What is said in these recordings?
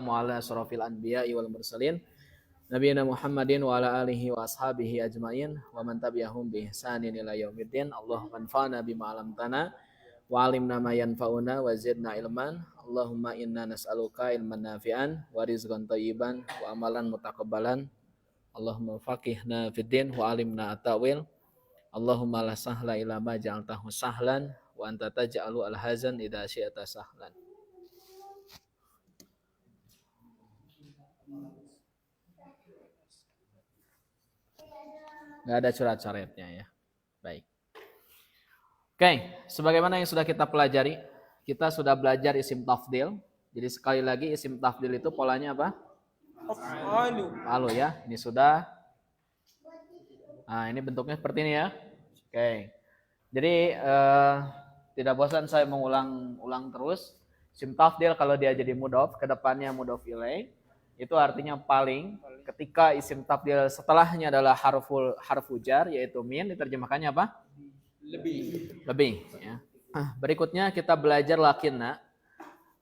wassalamu ala asyrafil anbiya'i wal mursalin nabiyina Muhammadin wa ala alihi wa ashabihi ajmain wa man tabi'ahum bi ihsanin ila yaumiddin. Allahumma anfa'na bima 'allamtana wa 'allimna ma yanfa'una wa zidna ilman. Allahumma inna nas'aluka ilman nafi'an wa rizqan thayyiban wa amalan mutaqabbalan. Allahumma faqihna fid din wa 'allimna at-ta'wil. Allahumma la sahla illa ma ja'altahu sahlan wa anta taj'alu al-hazan idza syi'ta sahlan. Nggak ada coret-coretnya ya. Baik. Oke, sebagaimana yang sudah kita pelajari, kita sudah belajar isim tafdil. Jadi sekali lagi isim tafdil itu polanya apa? Lalu ya, ini sudah. Nah, ini bentuknya seperti ini ya. Oke. Jadi tidak bosan saya mengulang-ulang terus. Isim tafdil kalau dia jadi mudhof, ke depannya mudhof ilaih. Itu artinya paling. Ketika isim tafdil setelahnya adalah harfu jar yaitu min, diterjemahkannya apa? Lebih ya. Berikutnya kita belajar lakinna.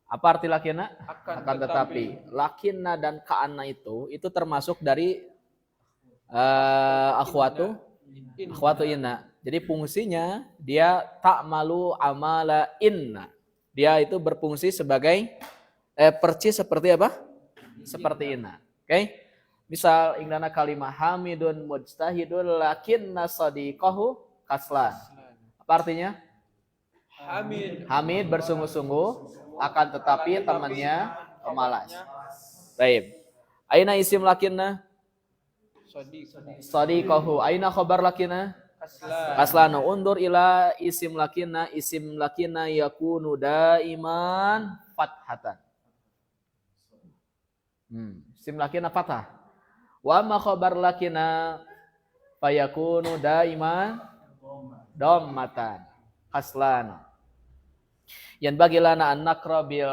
Apa arti lakinna? Akan tetapi. Lakinna dan ka'anna itu termasuk dari akhwatu inna. Jadi fungsinya dia ta'malu amala inna. Dia itu berfungsi sebagai percis seperti apa? Seperti inna. Oke? Misal indana kalimah hamidun mujtahidun lakinna sadiqahu kaslan. Apa artinya? Hamid bersungguh-sungguh akan tetapi temannya pemalas. Baik. Aina isim lakinna? Sadiqahu. Aina khabar lakinna? Kaslanu. Undur ila isim lakinna. Isim lakinna yakunu daiman fathatan. Isim lakinna fathah. Wa ma khabar lakinna fayakunu daiman dhammatan. Kaslanu. Yang bagilana an nakra bil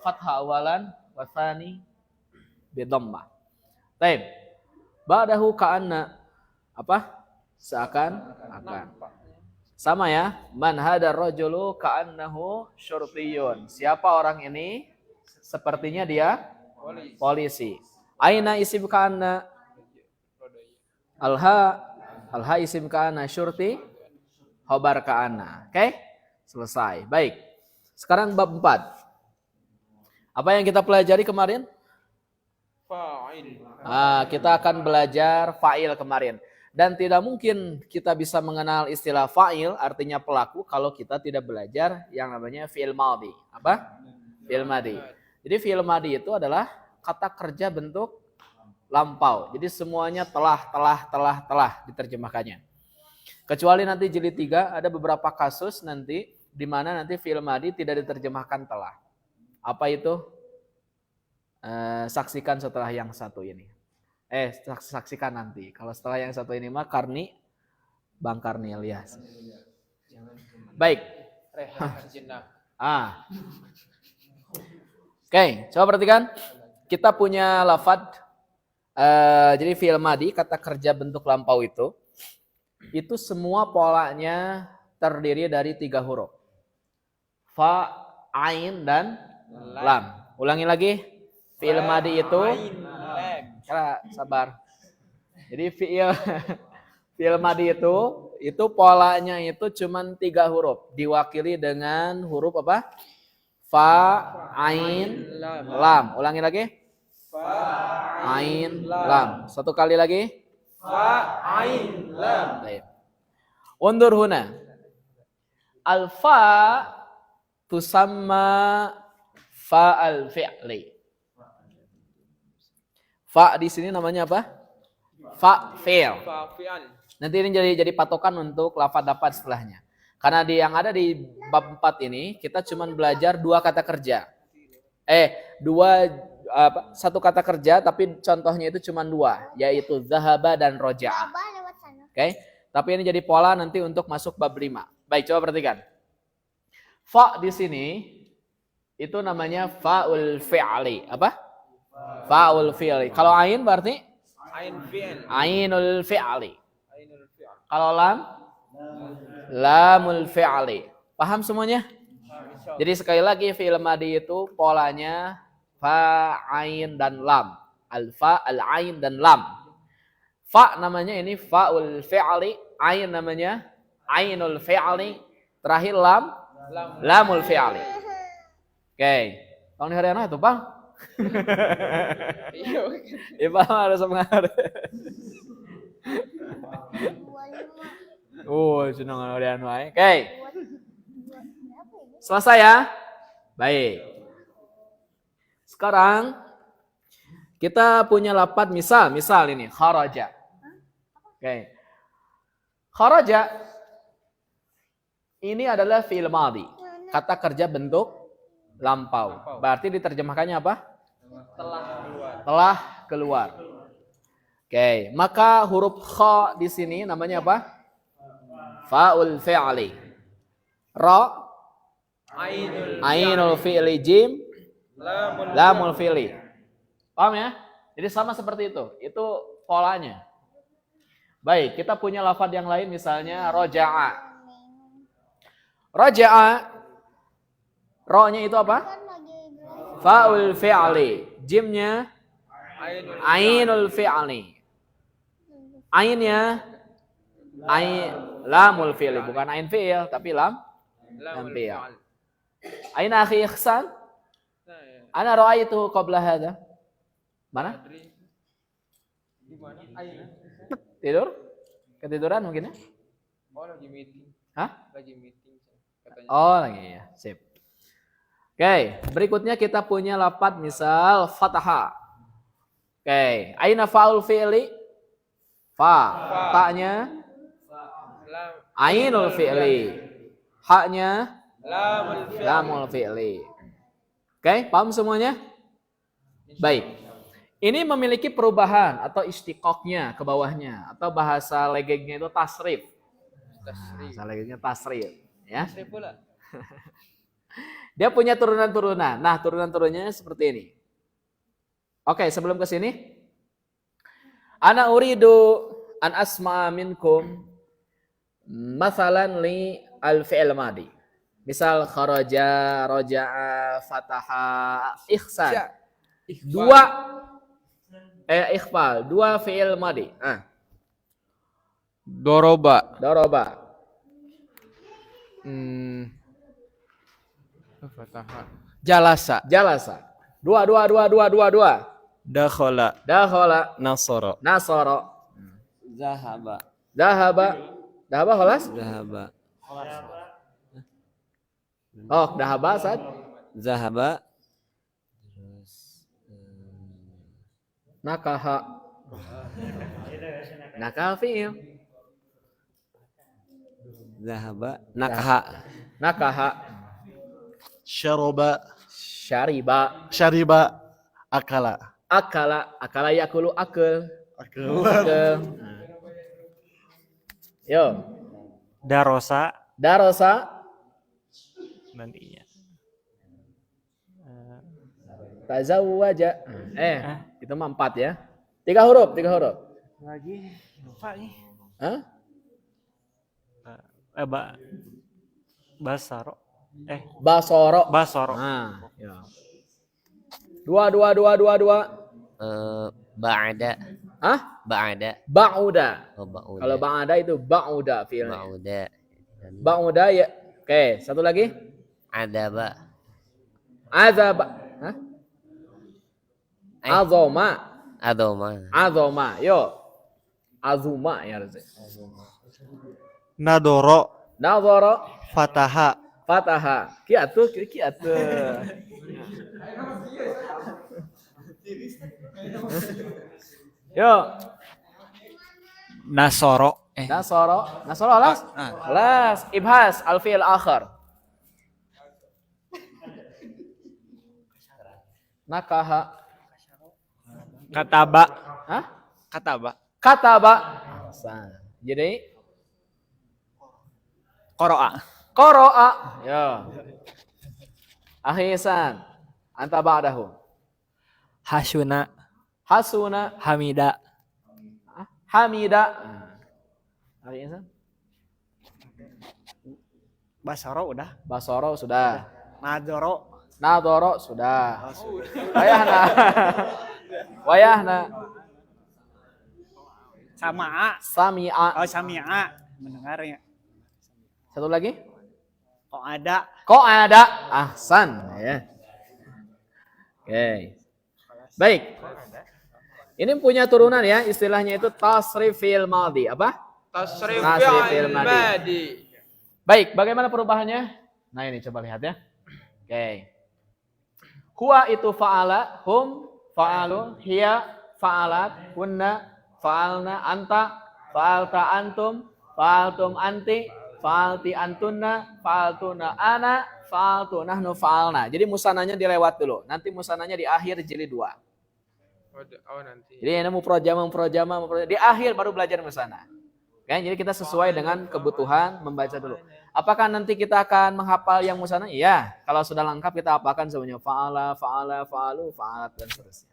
fathah awalan wa tsani bi dhammah. Baik. Ba'dahu ka'anna apa? Seakan akan. Sama ya. Man hadar rajulu ka'annahu syurtiyun. Siapa orang ini? Sepertinya dia polisi. Aina isim ka'anna? Alha isim ka'anna syurti khobar ka'anna. Oke? Selesai. Baik. Sekarang bab 4. Apa yang kita pelajari kemarin? Fa'il. Kita akan belajar fa'il kemarin. Dan tidak mungkin kita bisa mengenal istilah fa'il, artinya pelaku, kalau kita tidak belajar yang namanya fi'il madhi. Apa? Fi'il madhi. Jadi fi'il madhi itu adalah kata kerja bentuk lampau. Jadi semuanya telah diterjemahkannya. Kecuali nanti jilid 3 ada beberapa kasus nanti di mana nanti fi'il madhi tidak diterjemahkan telah. Apa itu? Saksikan setelah yang satu ini. Saksikan nanti. Kalau setelah yang satu ini mah Bang Karnil ya. Baik. Oke, coba perhatikan. Kita punya lafad. Jadi fi'il madhi, kata kerja bentuk lampau itu semua polanya terdiri dari 3 huruf. Fa, ain, dan lam. Ulangi lagi. Fi'il madhi itu sabar. Jadi fi'il madhi itu polanya itu cuma 3 huruf, diwakili dengan huruf apa? Fa, ain, lam. Ulangi lagi. Fa, ain, lam. Satu kali lagi. Fa, ain, lam. Baik. Undur huna. Al-fa tusamma fa'al fi'li. Fa di sini namanya apa? Fa fi'il. Nanti ini jadi patokan untuk lafaz-lafaz setelahnya. Karena yang ada di bab 4 ini kita cuma belajar 2 kata kerja. Satu kata kerja tapi contohnya itu cuma 2, yaitu zahaba dan roja'a. Oke? Tapi ini jadi pola nanti untuk masuk bab 5. Baik, coba perhatikan. Fa di sini itu namanya fa'ul fi'li. Apa? Fa'ul fi'li. Kalau ain berarti? Ainul fi'li. Kalau lam? Lamul fi'li. Paham semuanya? Jadi sekali lagi fi'il madhi itu polanya fa, ain dan lam. Al-fa, al-ain dan lam. Fa namanya ini faul fi'li, ain namanya ainul fi'li, terakhir lam lamul fi'li. Oke. Tong di hari itu, Bang. Iya, Bang, harus semangat. Senang hari anu. Oke. Selesai ya? Baik. Sekarang kita punya lafaz misal ini kharaja. Oke. Kharaja ini adalah fi'il madhi. Kata kerja bentuk lampau. Berarti diterjemahkannya apa? Telah keluar. Oke, maka huruf kha di sini namanya apa? Faul fi'li. Ra ainul fi'li, jim lamul fi'li. Paham ya? Jadi sama seperti itu. Itu polanya. Baik, kita punya lafaz yang lain misalnya roja'a. Roja'a, ro-nya itu apa? Faul fi'li. Jimnya ainul fi'li. Ainnya lamul fi'li, bukan ain fi'il tapi lam fi'il. Aina akhi Ihsan? Ana ra'aitu qabla hadha. Mana? Tidur? Ketiduran mungkin ya? Oh, lagi meeting. Hah? Lagi meeting katanya. Oh, lagi ya. Sip. Oke, berikutnya kita punya lafaz misal fataha. Oke, aina faul fi'li? Fa. Ta-nya ainul fi'li. Ha-nya lamul fi'li. Oke, paham semuanya? Baik. Ini memiliki perubahan atau istiqoknya ke bawahnya, atau bahasa legengnya itu tasrif. Bahasa legengnya tasrif, ya. Tasrif pula. Dia punya turunan-turunan. Nah, turunan-turunannya seperti ini. Oke, sebelum ke sini, ana uridu an asma'a minkum masalan li al-fi'il madi. Misal kharaja, raja'a, fataha, ihsan. Ikhfal, dua fi'il madi. Doroba. Fataha. Jalasa. Dua. Dakhala. Nasara. Dahaba khalas? Zahaba. Oh, dahaba Sad. Zahaba. Nakaha. Nakal fi'il. Zahaba. Nakaha. Syariba. Akala. Akala yakulu akal. Yo. Darosa. Nantinya. Tazawwaja. Itu mah 4 ya. 3 huruf. Lagi lupa nih. Hah? Basoro. Basoro. Nah, ya. Dua. Ba'da. Hah? Ba'uda. Kalau ba'ada itu ba'uda fi'ilnya. Ba'uda ya. Oke, satu lagi. Azaba. Hah? Azoma. Yo. Azuma ya harusnya. Nadoro. Fataha. Kiatu. Yo. Nasoro. Nasoro alas. Alas. Ibhas al-fi'il akhar. Nakaha. Kataba. Hah? Kataba. Jadi Qoro'a. Ya. Akhisan. Anta ba'dahu. Hasuna. Hamida. Akhisan. Basoro udah. Basoro sudah. Nadoro. Nadoro sudah. Wayahna. Wayahna. Sama'a. Sami'a. Oh, sami'a. Mendengarnya. Satu lagi. Kok ada? Kok ada? Ahsan. Ya. Oke. Baik. Ini punya turunan ya. Istilahnya itu tasrif fi'il madhi. Apa? Tasrif fi'il fi'il madhi. madhi. Baik. Bagaimana perubahannya? Nah ini coba lihat ya. Oke. Huwa itu fa'ala. Hum fa'alu. Hiya fa'alat. Hunna fa'alna. Anta fa'alta antum. Fa'altum anti. Fa'alti antunna. Fa'altuna ana. Fa'altu nahnu fa'alna. Jadi musananya dilewat dulu. Nanti musananya di akhir jilid 2. Oh nanti. Jadi ini muprojama. Di akhir baru belajar musana. Oke, jadi kita sesuai dengan kebutuhan membaca dulu. Apakah nanti kita akan menghafal yang musana? Iya. Kalau sudah lengkap kita hafalkan semuanya. Fa'ala, fa'ala, fa'alu, fa'alat dan seterusnya.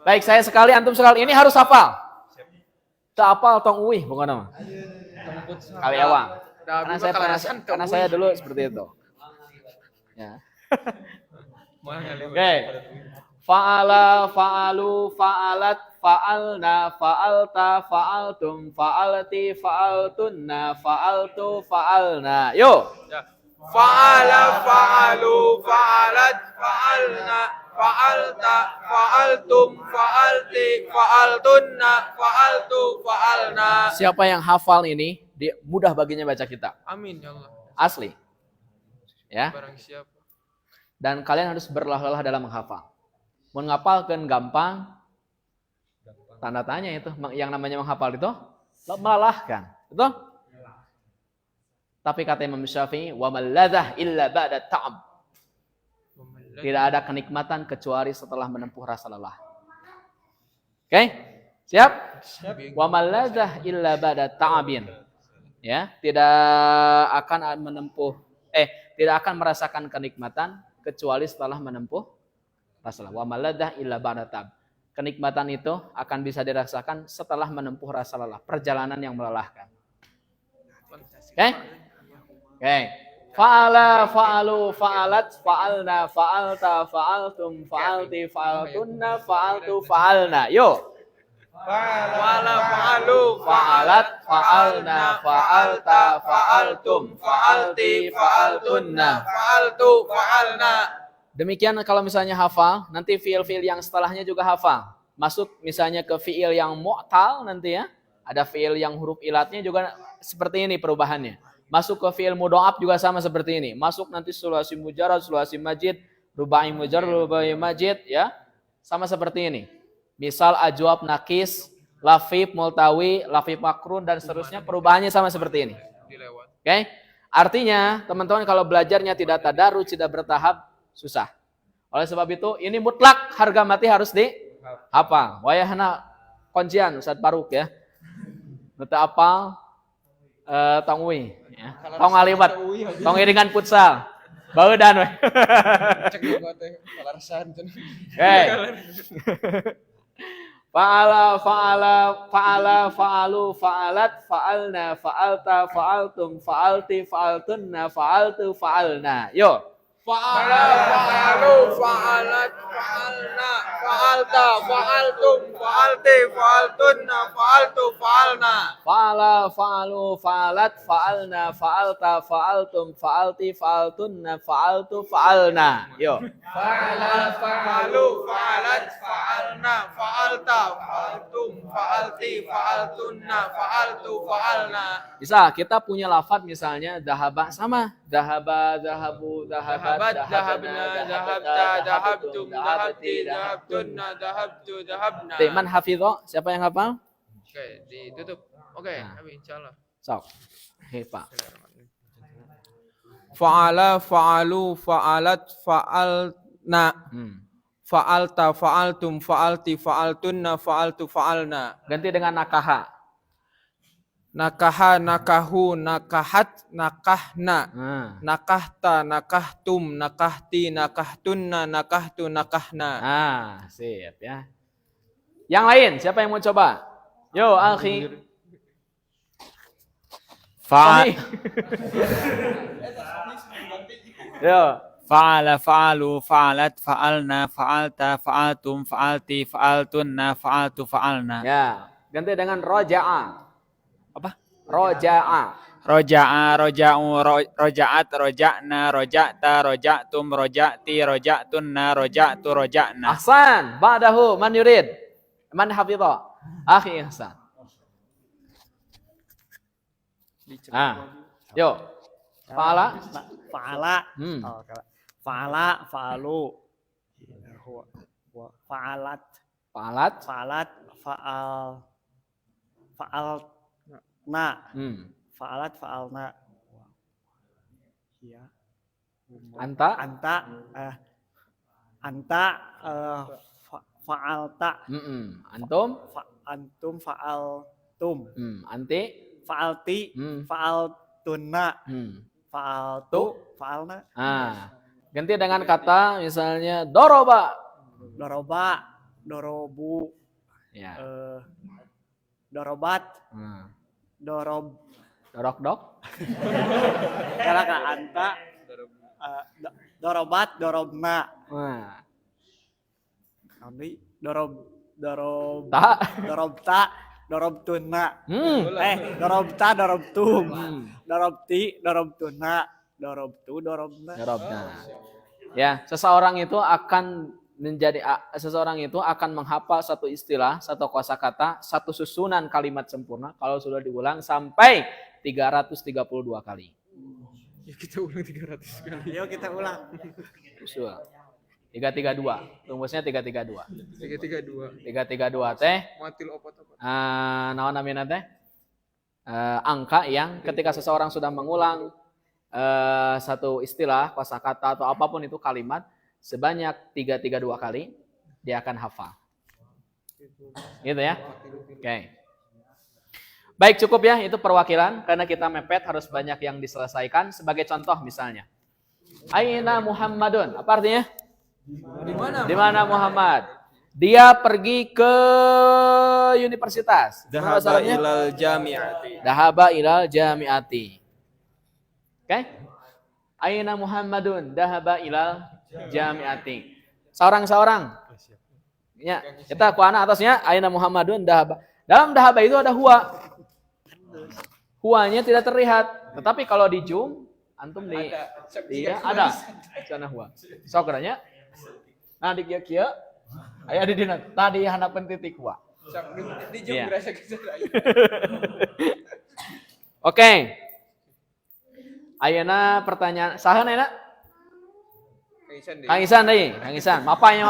Baik, saya sekali, antum sekali. Ini harus hafal. Tak hafal tong uih, bukan nama. Kali awang. Karena saya dulu seperti itu. Ya. Oke. Fa'ala, fa'alu, fa'alat, fa'alna, fa'alta, fa'altum, fa'alti, fa'altunna, fa'altu, fa'alna. Yo. Ya. Fa'ala, fa'alu, fa'alat, fa'alna, fa'alta, fa'altum, fa'alti, fa'altunna, fa'altu, fa'alna. Siapa yang hafal ini, dia mudah baginya baca kitab. Amin ya Allah. Asli. Ya. Barang siapa. Dan kalian harus berlelah-lelah dalam menghafal. Menghafalkan gampang, tanda tanya itu. Yang namanya menghafal itu melelahkan. Betul? Tapi kata Imam Syafi'i, wa malladzah illa ba'da ta'ab. Tidak ada kenikmatan kecuali setelah menempuh rasa lelah. Oke? Siap? Wa malladzah illa ba'da ta'abin. Ya, tidak akan merasakan kenikmatan kecuali setelah menempuh rasa lelah. Wa malladzah illa ba'da ta'ab. Kenikmatan itu akan bisa dirasakan setelah menempuh rasa lelah, perjalanan yang melelahkan. Oke? Oke. Fa'ala, fa'alu, fa'alat, fa'alna, fa'alta, fa'altum, fa'alti, fa'altunna, fa'altu, fa'alna. Yo. Fa'ala, fa'alu, Fa'alat, fa'alna, fa'alta, fa'altum, fa'alti, fa'altunna. fa'altu, fa'alna. Demikian kalau misalnya hafal, nanti fiil-fiil yang setelahnya juga hafal. Masuk misalnya ke fiil yang mu'tal nanti ya. Ada fiil yang huruf ilatnya juga seperti ini perubahannya. Masuk ke fiil mudha'af juga sama seperti ini. Masuk nanti sulasi mujarrad, sulasi majid, rubai mujarrad, rubai majid ya. Sama seperti ini. Misal ajwab nakis, lafif multawi, lafif makrun dan seterusnya perubahannya sama seperti ini. Oke? Artinya, teman-teman kalau belajarnya tidak tadarruj, tidak bertahap, susah. Oleh sebab itu, ini mutlak harga mati harus dihafal. Wayahna kuncian Ustaz Faruk ya. Nuta apal tongwi ya. Tong aliwat, tong iringan futsal. Baeudan we. Cek juga teh palarsan. Oke. Fa'ala, fa'alu, fa'alat, fa'alna, fa'alta, fa'altum, fa'alti, fa'altunna, fa'altu, fa'alna. Yo. Fa'ala, fa'alu, fa'alat, fa'alna, fa'alta, fa'altum, fa'alti, fa'altunna, fa'altu, fa'alna. Fa'ala, fa'alu, fa'alat, fa'alna, fa'alta, fa'altum, fa'alti, fa'altunna, fa'altu, fa'alna. Yo. Fa'ala, fa'alu, fa'alat, fa'alna, fa'alta, fa'altum, fa'alti, fa'altunna, fa'altu, fa'alna. Bisa, kita punya lafaz misalnya dahaba sama. Dahaba, dahabu, dahabat, Dahabna, dahabta, dahabtum, dahabti, dahabtunna, dahabtu, dahabna. Man hafidho, siapa yang hafal? Oke, ditutup. Oke, insyaallah. Sok. Hei, Pak. Fa'ala, fa'alu, fa'alat, fa'alna. Fa'alta, fa'altum, fa'alti, fa'altunna, fa'altu, fa'alna. Ganti dengan nakaha. Nakaha, nakahu, nakahat, nakahna. Nakahta, nakahtum, nakahti, nakahtunna, nakahtu, nakahna. Sip ya. Yang lain, siapa yang mau coba? Yo, Akhi. Yo, Fa'ala, fa'alu, fa'alat, fa'alna, fa'alta, fa'altum, fa'alti, fa'altunna, fa'altu, fa'alna. Ya, ganti dengan roja'a. Apa? Roja'a. Roja'a, roja'u, roja'at, roja'na, roja'ta, roja'tum, roja'ti, roja'tunna, roja'tu, roja'na. Ahsan. Ba'dahu man yurid? Man hafidha? Akhi Ihsan. Yuk. Fa'ala. Fa'ala. Hmm. Fa'ala, fa'alu. Fa'alat. Fa'alat. Fa'alat, fa'alna. Fa'alat, fa'alna. Iya. Anta. Anta, fa'alta. Antum. Antum, fa'altum. Anti. Fa'alti, fa'altunna. Fa'altu, fa'alna. Ganti dengan kata misalnya doroba. Doroba, dorobu. Ya. Dorobat, dorob. Dorok dok. Kalau kak anta, dorobat, dorobna. Nanti Tak. dorobta, dorobtunna. Dorobta, dorobtum. Dorobti, dorobtunna. Dorobtu, dorobna. Dorobna. Ya, seseorang itu akan menghafal satu istilah, satu kosakata, satu susunan kalimat sempurna kalau sudah diulang sampai 332 kali. Ya kita ulang 300 kali. Yuk kita ulang. Usul. 332. Rumusnya 332. 332. 332 teh. Matil opat-opat. Naon namina teh? Angka yang ketika seseorang sudah mengulang satu istilah, kosakata atau apapun itu kalimat sebanyak 332 kali, dia akan hafal. Gitu ya. Oke. Baik, cukup ya, itu perwakilan karena kita mepet harus banyak yang diselesaikan. Sebagai contoh misalnya, Aina Muhammadun, apa artinya? Di mana Muhammad? Dia pergi ke universitas. Dahaba ilal jami'ati. Dahaba ilal jami'ati. Oke? Aina Muhammadun dahaba ilal jami'ati. Seorang-seorang. Ya, kita kuana atasnya Aina Muhammadun dahaba. Dalam dahaba itu ada huwa. Huwanya tidak terlihat, tetapi kalau di zoom antum ada sana huwa. Sokranya. Nah di kieu aya di dina tadi hanapeun titik huwa. Di zoom berasa Oke. Ayeuna pertanyaan saha na? Kang Isan deui, Kang Isan. Mapai.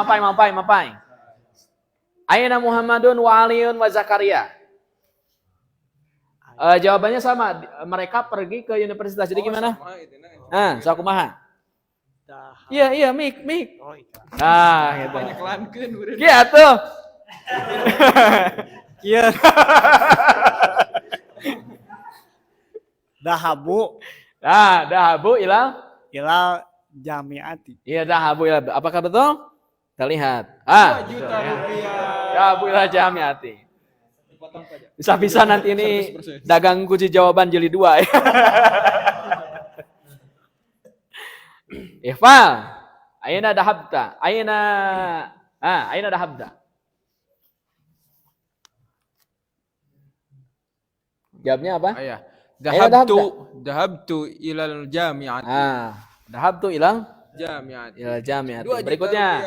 Ayeuna Muhammadun wa Aliun wa Zakaria. Jawabannya sama. Mereka pergi ke universitas. Jadi gimana? Sakumaha. Iya, mik. Nah, gitu. Iya tuh. Iya. Dahabu. Dahabu ilal Jami'ati. Iya, dahabu ilal. Apakah betul? Kita lihat. 2 juta rupiah. Dahabu ilal jami'ati. Bisa-bisa nanti ini dagang kunci jawaban jeli 2 ya. Ihfal. Aina dahabta? Aina dahabta? Jawabnya apa? Ayah. Dahabtu ilal jami'ati. Dahabtu ilal Jami'ati. ilal jami'ati. Berikutnya.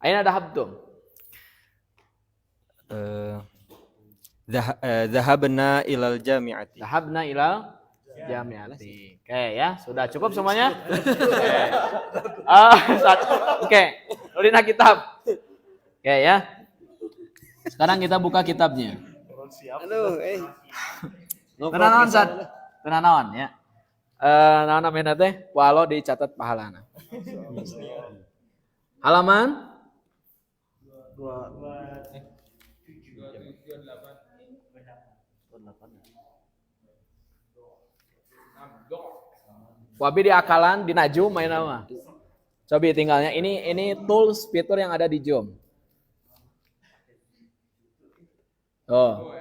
Aina dahabtum? Zahabna ilal jami'ati. Dahabna ilal jami'ati. Oke ya, sudah cukup semuanya? Oke. Ulina kitab. Oke ya. Sekarang kita buka kitabnya. Aduh, Tenanawan ya. Naon namanya teh? Walau dicatat pahalana. Halaman Wabi di akalan di Najum main nama. Coba tinggalnya ini tools fitur yang ada di Zoom. Oh.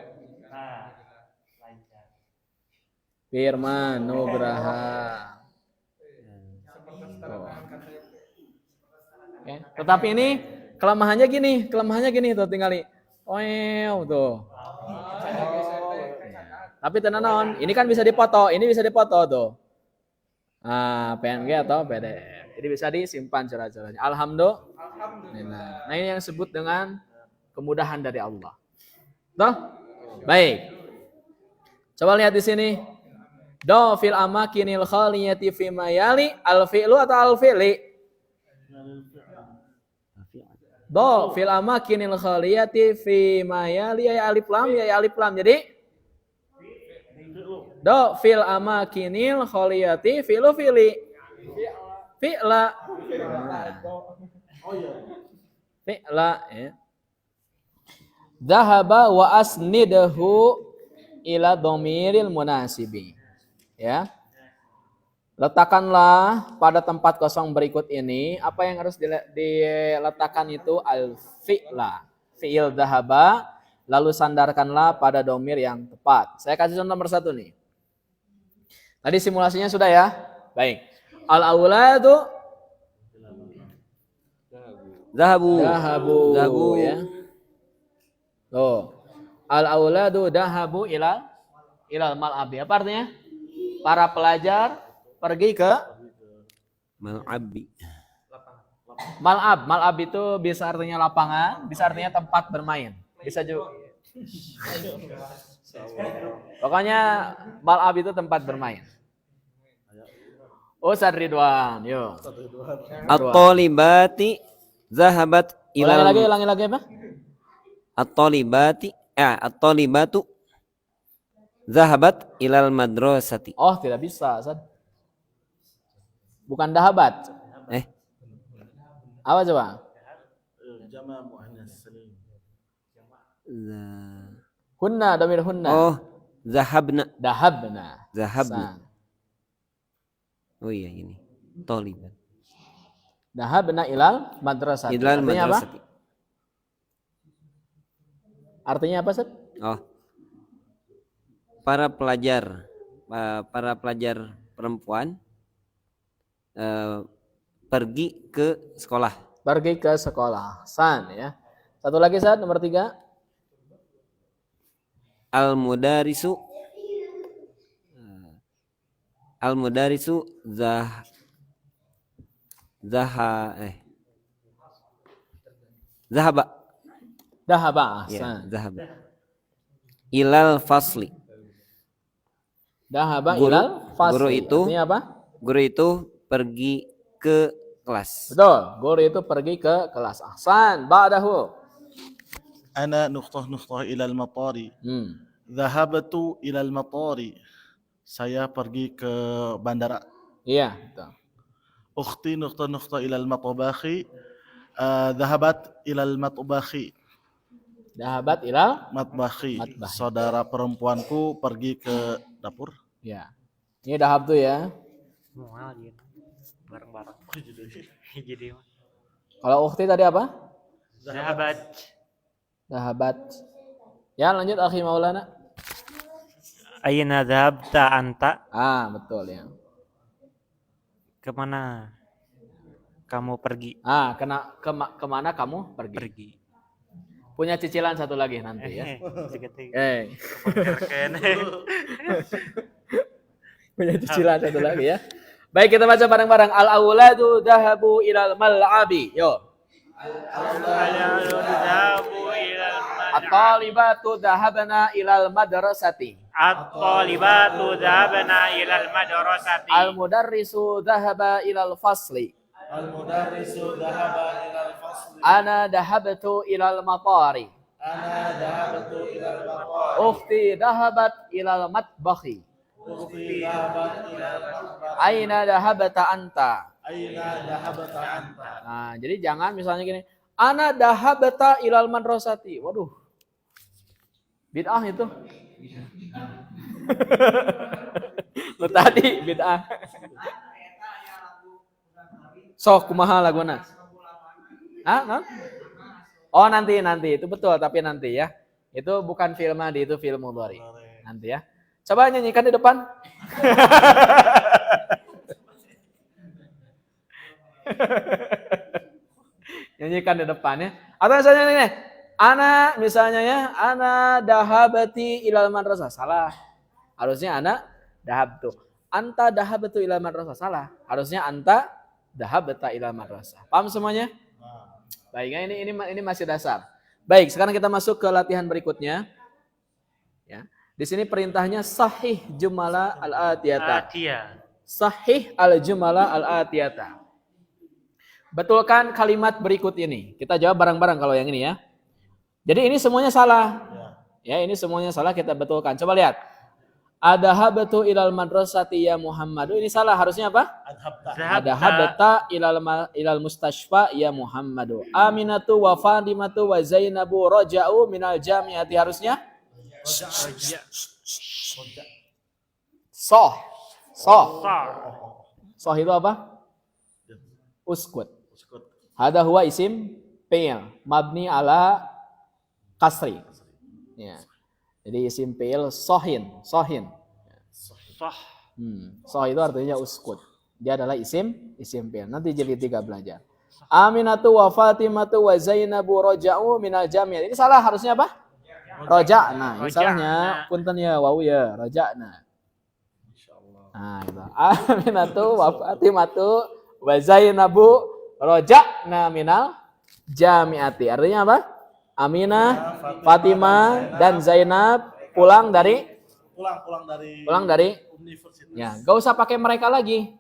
Firman Nugraha. Oke. Tetapi ini kelemahannya gini tuh tinggal tuh. Tapi tenang naon, ini kan bisa dipoto, ini bisa dipoto tuh. Nah, PNG atau PDF. Jadi bisa disimpan cara-caranya. Alhamdulillah. Nah, ini yang disebut dengan kemudahan dari Allah. Tuh? Baik. Coba lihat di sini. Do fil amakinil khaliyati fi mayali al-fi'lu atau al-fi'li? Do fil amakinil khaliyati fi mayali ya alif lam ya alif lam. Jadi do fil amakinil khaliyati fi'lu fi'li. Fi'la. Fi'la ya. Dhahaba wa asnidahu ila dhamiril munasibi. Ya. Letakkanlah pada tempat kosong berikut ini apa yang harus diletakkan itu al-fi'la. Fi'il dhahaba lalu sandarkanlah pada dhamir yang tepat. Saya kasih contoh nomor 1 nih. Tadi simulasinya sudah ya? Baik. Al-auladu Dahabu ya. Tuh. Al-auladu dahabu ilal mal'abi. Apa artinya? Para pelajar pergi ke Mal'abi. mal'ab. Mal'ab itu bisa artinya lapangan, bisa artinya tempat bermain. Bisa juga. Pokoknya mal'ab itu tempat bermain. Ustaz Ridwan, yuk. At-talibati zahabat ilal Ulangi lagi apa? At-talibatu zahabat ilal madrasati. Oh, tidak bisa, Ustaz. Bukan dahabat. Apa coba? Hunna, damir hunna. Oh, zahabna. Dahabna. Zahabna. Oh iya ini. Talibat. Dahabna ilal madrasah. Ilal Artinya apa? madrasati. Artinya apa, Ustaz? Oh. Para pelajar perempuan pergi ke sekolah. Pergi ke sekolah. San ya. Satu lagi, Ustaz, nomor 3. Al-mudarisu zahaba. Dahaba. Ya, San. zahaba. Ilal fasli. Dahaba Guru- ilal fasli. guru itu- Artinya apa? Guru itu pergi ke kelas. Betul. Guru itu pergi ke kelas. Ahsan. Ba'dahu. أنا نقطة إلى المطار. ذهبت إلى المطار. Saya pergi ke bandara. Iya, betul. أختي نقطة إلى المطبخ. ذهبت إلى المطبخ. Dahabat ilal. Matbahi. Matbahi. Saudara perempuanku pergi ke dapur. Ya. Ini dahab tuh ya. bareng-bareng. Jadi Kalau ukhti tadi apa? sahabat Dahabat. Ya, lanjut akhi Maulana. aina dhabta anta, Ah, betul ya. kemana kamu pergi? Ah, kemana kamu pergi? Pergi. Punya cicilan satu lagi nanti ya. Seketik. Punya cicilan satu lagi ya. Baik, kita baca bareng-bareng. Al-auladu dahabu ilal mal'abi. Yo. At-talibatu dahabna ilal madrasati. At-talibatu dhabna ilal madrasati. Al-mudarrisu dahaba ilal fasli. Ana dahabtu ilal matari. Ukhti dahabat ilal matbakhi. Aina dahabta anta. Nah, jadi jangan misalnya gini, ana dahabta ilal madrasati. Waduh. Bid'ah itu. Lu tadi bid'ah. Sok kumaha laguna. Hah? Oh, nanti itu betul, tapi nanti ya. Itu bukan film madi, itu film mudhari. Nanti ya. Coba nyanyikan di depan. Nyanyikan di depannya. Atau misalnya ini, ana misalnya ya, ana dahabati ilal madrasah. Salah. Harusnya ana dahabtu. Anta dahabtu ilal madrasah. Salah. Harusnya anta dahabta ilal madrasah. Paham semuanya? Baik, ini masih dasar. Baik, sekarang kita masuk ke latihan berikutnya. Ya. Di sini perintahnya sahih jumala al-atiyata. Sahih al-jumala al-atiyata. Betulkan kalimat berikut ini. Kita jawab bareng-bareng kalau yang ini ya. Jadi ini semuanya salah. Ya, ini semuanya salah, kita betulkan. Coba lihat. Adhabtu ilal madrasati ya Muhammadu. Ini salah, harusnya apa? Adhabta ilal mustashfa ya Muhammadu. Aminatu wa Fadimatu wa Zainabu raja'u minal jami'ati. Harusnya Soh itu apa? Uskut. Hada huwa isim fi'il mabni ala kasri. Ya. Jadi isim fi'il sohin. Soh itu artinya uskut. Dia adalah isim fi'il. Nanti jilid 3 belajar. Aminatu wa Fatimatu wa Zainabu raja'u minal jami'ah. Ini salah, harusnya apa? Raja'na. Ini salahnya punten ya wawu ya, raja'na. Nah, itu. Aminatu wa Fatimatu wa Zainabu raja'na minal jami'ati. Artinya apa? Aminah, Fatimah dan Zainab pulang dari universitas. Ya, gak usah pakai mereka lagi.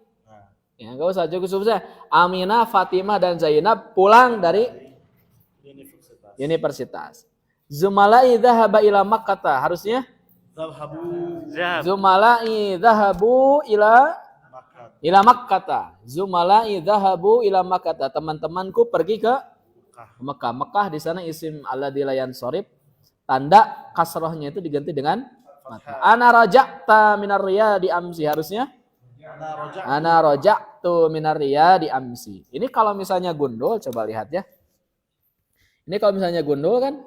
Ya, gak usah cukup saja. Aminah, Fatimah dan Zainab pulang dari universitas. Zumala'i dhahaba ila Makkah. Harusnya Zumala'i dhahabu ila Makkah. Zumala'i dhahabu ila Makkah. Teman-temanku pergi ke Mekah. Mekah di sana isim alladzi la yansorib. Tanda kasrohnya itu diganti dengan fathah. Ana raja'ta minar riyadi amsi. Harusnya ana raja'tu minar riyadi amsi. Ini kalau misalnya gundul, coba lihat ya. Ini kalau misalnya gundul kan,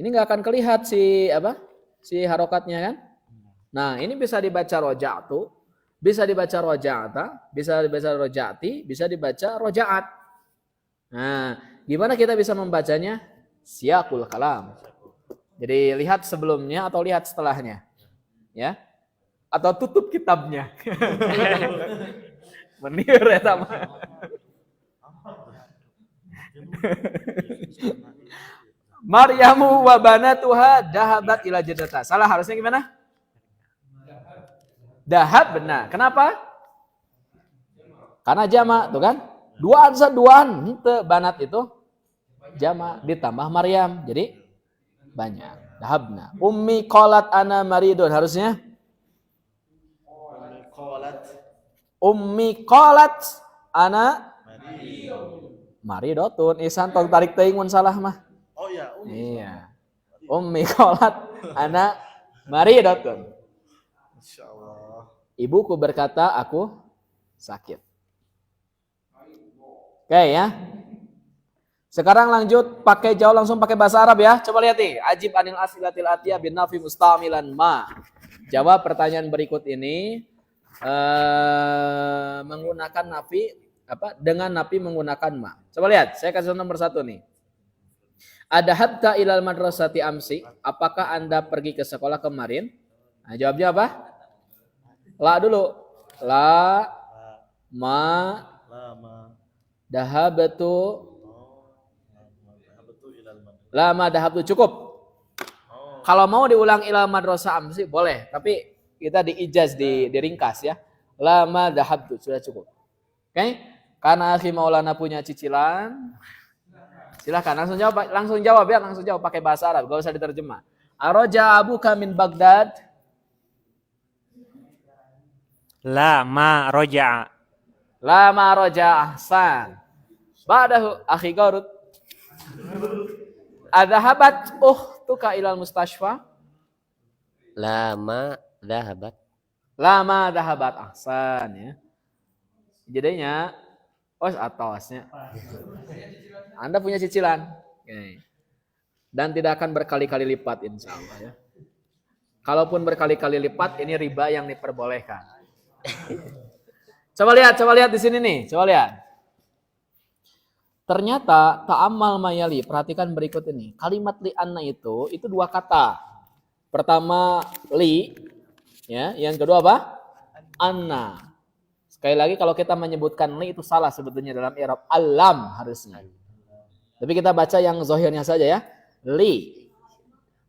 ini nggak akan kelihatan si harokatnya kan. Nah, ini bisa dibaca raja'tu, bisa dibaca raja'ta, bisa dibaca raja'ti, bisa dibaca raja'at. Nah, gimana kita bisa membacanya? Siyaqul kalam. Jadi lihat sebelumnya atau lihat setelahnya. Ya. Atau tutup kitabnya. Menir ya sama. Maryamu wa banatuha dahabat ila jaddata. Salah, harusnya gimana? Dahab, benar. Kenapa? Karena jamak, tuh kan? Duaan, henteu banat itu jamak ditambah Maryam. Jadi banyak. Dahabna. Ummi qalat ana maridun. Harusnya Ummi qalat ana maridotun. Isan tong tarik teuing mun salah mah. Oh iya, Iya. Ummi qalat ana maridotun. Insyaallah. Ibuku berkata aku sakit. Oke ya. Sekarang lanjut pakai jawab langsung pakai bahasa Arab ya. Coba lihat nih. Ajib anil asilatil atiyah bin nafi mustamilan ma. Jawab pertanyaan berikut ini menggunakan nafi dengan nafi menggunakan ma. Coba lihat. Saya kasih nomor 1 nih. Adhabta ilal madrasati amsi. Apakah Anda pergi ke sekolah kemarin? Nah, jawabnya apa? La dulu. La ma dahabtu. Lama dahabtu cukup. Kalau mau diulang ilal madrasah amsi boleh, tapi kita diijaz, diringkas ya. Lama dahabtu sudah cukup. Oke? Karena akhi Maulana punya cicilan, silakan langsung jawab ya, langsung jawab pakai bahasa Arab, gak usah diterjemah. Araja abuka min Baghdad. La ma roja'a. Lama roja ahsan. Ba'dahu akhi Garut. Adhahabat ukhtuka ilal mustashfa. Lama dhahabat. Lama dhahabat ahsan ya. Jadinya atosnya. Anda punya cicilan. Okay. Dan tidak akan berkali-kali lipat insya Allah ya. Kalaupun berkali-kali lipat ini riba yang diperbolehkan. Coba lihat di sini nih, coba lihat. Ternyata ta'ammal mayali, perhatikan berikut ini. Kalimat li'anna itu dua kata. Pertama li, ya, yang kedua apa? Anna. Sekali lagi kalau kita menyebutkan li itu salah sebetulnya dalam i'rab alam harusnya. Tapi kita baca yang zahirnya saja ya. Li.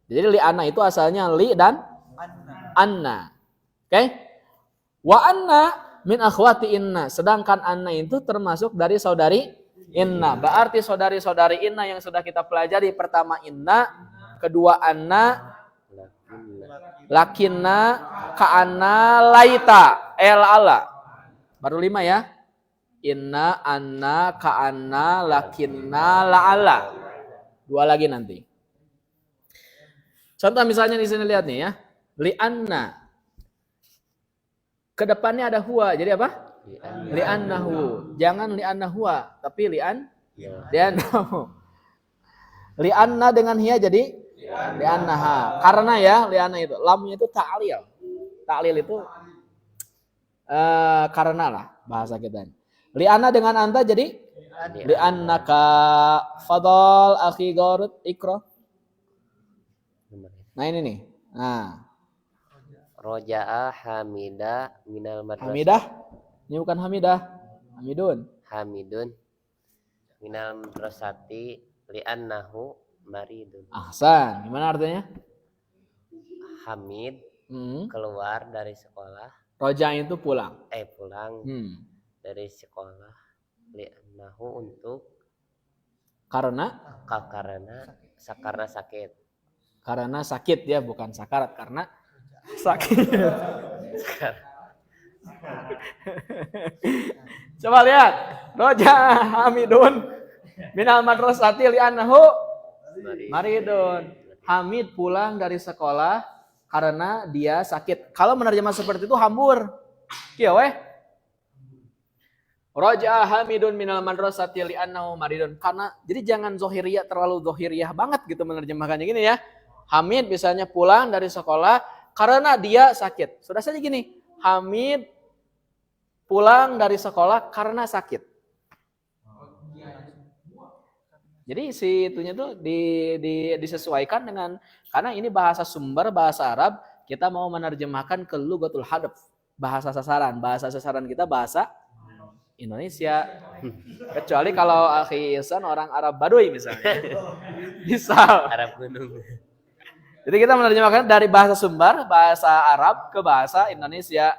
Jadi li anna itu asalnya li dan anna. Oke? Wa anna min akhwati inna. Sedangkan anna itu termasuk dari saudari inna. Berarti saudari-saudari inna yang sudah kita pelajari. Pertama inna, kedua anna, lakinna, ka'anna, laita, ala. Baru 5 ya. Inna, anna, ka'anna, lakinna, la'ala. 2 lagi nanti. Contoh misalnya di sini lihat nih ya. Li'anna. Kedepannya ada huwa. Jadi apa? Li'annahu. Jangan li'anna huwa, tapi li'annahu. Li'anna dengan hiya jadi li'annaha. Karena ya, li'anna itu lamnya itu ta'lil. Ta'lil itu karena lah bahasa kita. Li'anna dengan anta jadi li'annaka. Fadal akhi Garut ikra. Nah ini nih. Nah, Roja'a hamida minal madrasah. Hamidah. Ini bukan Hamidah. Hamidun. Hamidun minal madrasati li'annahu maridun. Ahsan. Gimana artinya? Hamid keluar dari sekolah. Roja itu pulang. Pulang dari sekolah li'annahu untuk Karena sakit. Karena sakit ya, bukan sakarat. Karena sakit. Coba lihat. Roja Hamidun minal madrasati li'annahu maridun. Hamid pulang dari sekolah karena dia sakit. Kalau menerjemah seperti itu hambur. Kieu weh. Roja Hamidun minal madrasati li'annahu maridun. Karena jadi jangan zohiriyah terlalu zohiriyah banget gitu menerjemahkannya gini ya. Hamid misalnya pulang dari sekolah karena dia sakit. Sudah saja gini. Hamid pulang dari sekolah karena sakit. Jadi si itunya tuh disesuaikan dengan, karena ini bahasa sumber, bahasa Arab, kita mau menerjemahkan ke lugatul hadaf, bahasa sasaran. Bahasa sasaran kita bahasa Indonesia. Kecuali kalau akhi Ihsan orang Arab Baduy misalnya. Misal. Arab gunung. Jadi kita menerjemahkan dari bahasa sumber, bahasa Arab ke bahasa Indonesia.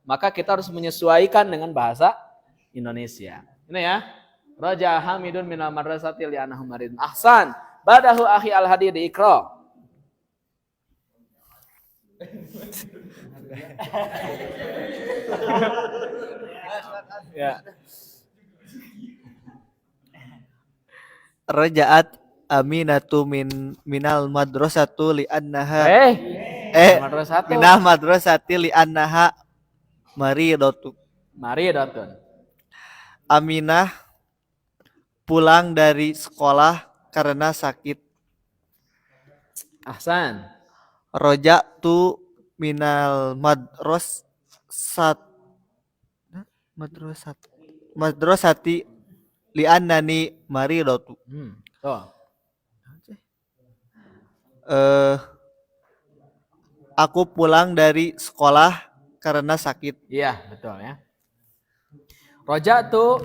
Maka kita harus menyesuaikan dengan bahasa Indonesia. Ini ya. Raja Hamidun minal madrasati li'annahu maridun. Ahsan. Badahu akhi al-hadi di ikra. Ya. Raja'at Aminatu minal madrasatu li'annaha Madrasatu. minal madrasati li'annaha maridatu. Maridatun. Aminah pulang dari sekolah karena sakit. Ahsan. Roja'tu minal madrasati li'annani maridatu. Tuh. Aku pulang dari sekolah karena sakit. Iya, betul ya. Roja'tu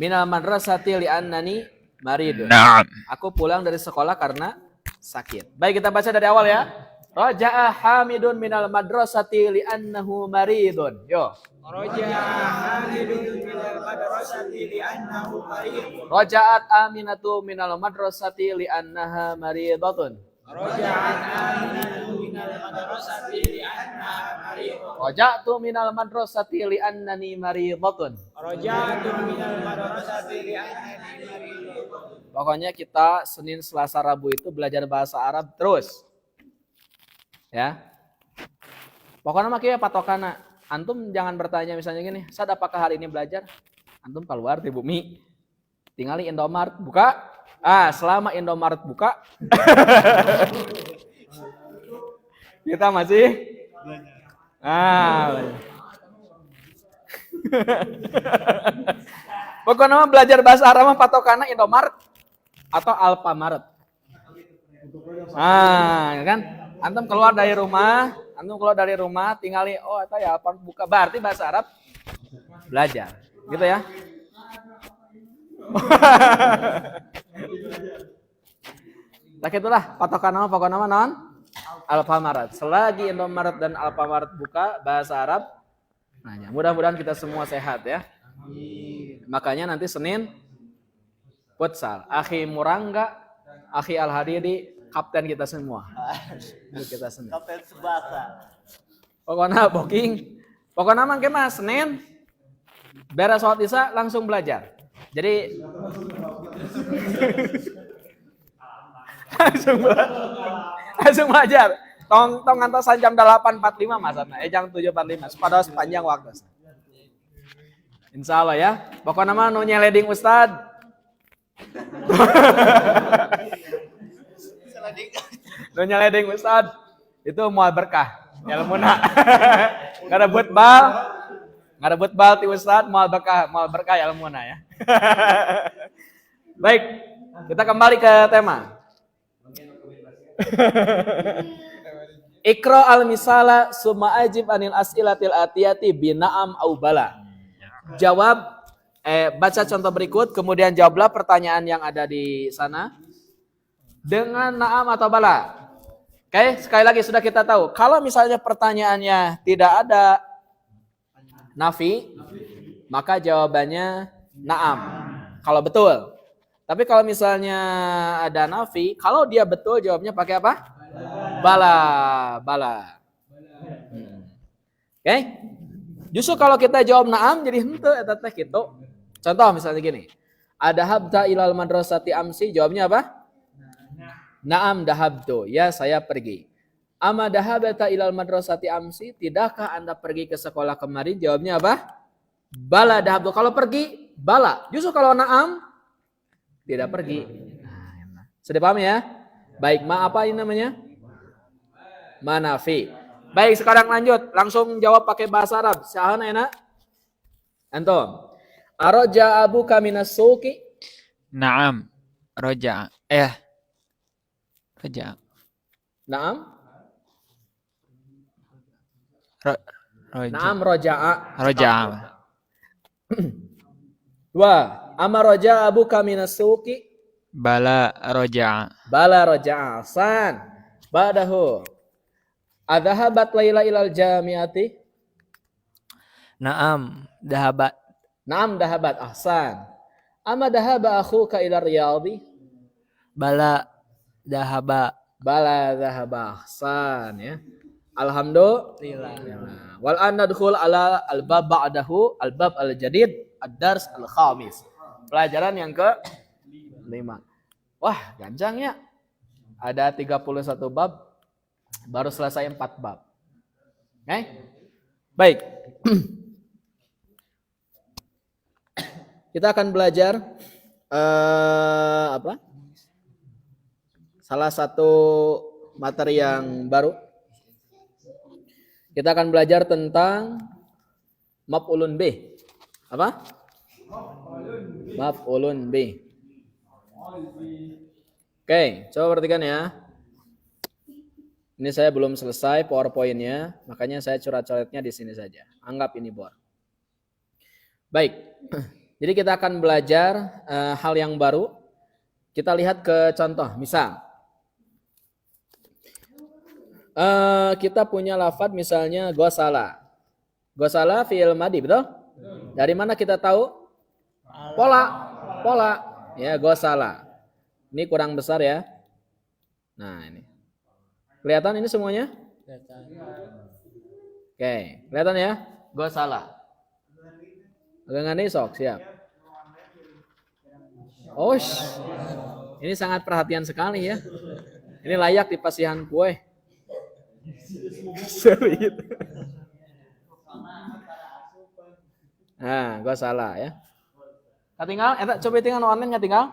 minal madrasati li'annani maridun. Naam. Aku pulang dari sekolah karena sakit. Baik, kita baca dari awal ya. Raja'a Hamidun minal madrasati li'annahu maridun. Yo. Raja'at Aminatu minal madrasati li'annaha maridatun. Raja'tu minal madrasati li'annani maridatun. Pokoknya kita Senin, Selasa, Rabu itu belajar bahasa Arab terus. Ya. Pokoknya makanya patokana. Antum jangan bertanya misalnya gini, Sad apakah hari ini belajar? Antum keluar di bumi. Tinggali Indomaret buka. Selama Indomaret buka. Kita masih belajar. Pokoknya belajar bahasa Arab patokannya Indomaret atau Alfamaret. Nah, ya kan? Antum keluar dari rumah, tinggali eta ya Alfamaret buka, berarti bahasa Arab belajar. Gitu ya. Tak itulah patokan nama pokok nama non Alfamaret. Selagi Indomaret dan Alfamaret buka bahasa Arab, nanya. Mudah-mudahan kita semua sehat ya. Makanya nanti Senin futsal. Akhi Murangga, Akhi Al Hadidi, kapten kita semua. Kita Senin. Kapten Subasa. Pokoknya booking. Pokoknya mangke mas Senin beres sholat isya langsung belajar. Jadi langsung belajar. Tong ngantos jam 8.45 masana. Jam 7.45. Padahal sepanjang waktu. Insya Allah ya. Pokoknya mah nu nyeleding Ustad. Nu nyeleding Ustad. Itu moal berkah. Ilmuna. Ngarebut bal ti Ustad moal berkah ilmuna ya. Baik, kita kembali ke tema. Iqra al-misala summa ajib anil as'ilatil atiyati bina'am au bala. Jawab baca contoh berikut kemudian jawablah pertanyaan yang ada di sana dengan na'am atau bala. Oke, sekali lagi sudah kita tahu. Kalau misalnya pertanyaannya tidak ada nafi, maka jawabannya na'am. Kalau betul. Tapi kalau misalnya ada nafi, kalau dia betul jawabnya pakai apa? Bala. Oke? Justru kalau kita jawab na'am jadi henteu eta teh kitu. Contoh misalnya gini. Adhabta ilal madrasati amsi, jawabnya apa? Na'am dahabtu, ya saya pergi. Ama dahabta ilal madrasati amsi, tidakkah Anda pergi ke sekolah kemarin? Jawabnya apa? Bala dahabtu. Kalau pergi, bala. Justru kalau na'am, tidak pergi. Sudah paham ya? Baik, apa ini namanya? Manafi. Baik, sekarang lanjut. Langsung jawab pakai bahasa Arab. Sahan enak? Antum. Araja abuka minas suqi? Naam. Roja. Roja. Naam? Roja. Naam roja'a. Roja. Dua. Ama roja abuka minas suqi? Bala roja. Bala roja'a. San. Badahu. Adhahabat Laila ilal jamiati? Naam, dahabat. Naam dahabat. Ahsan. Ama dahaba akhuka ila riyadi? Bala dahaba. Bala dahaba. Ahsan ya. Alhamdulillah. Wal an nadkhul ala al-bab ba'dahu, al-bab al-jadid, ad-dars al-khamis. Pelajaran yang ke-5. Wah, ganjang ya. Ada 31 bab, baru selesai 4 bab. Oke? Baik. Kita akan belajar salah satu materi yang baru. Kita akan belajar tentang maf'ulun bih. Apa? Maf'ulun bih. Oke, coba perhatikan ya. Ini saya belum selesai PowerPoint-nya, makanya saya coret-coretnya di sini saja. Anggap ini board. Baik. Jadi kita akan belajar hal yang baru. Kita lihat ke contoh. Misal, kita punya lafadz misalnya gosala. Gosala fi'il madi, betul? Dari mana kita tahu? Pola. Ya, gosala. Ini kurang besar ya. Nah, ini. Kelihatan ini semuanya? Oke, kelihatan ya? Gosala. Agak ngane sok, siap. Ini sangat perhatian sekali ya. Ini layak di pasihan kue. Serius. Nah, gua salah ya. Ketinggal, coba tinggal online nggak tinggal?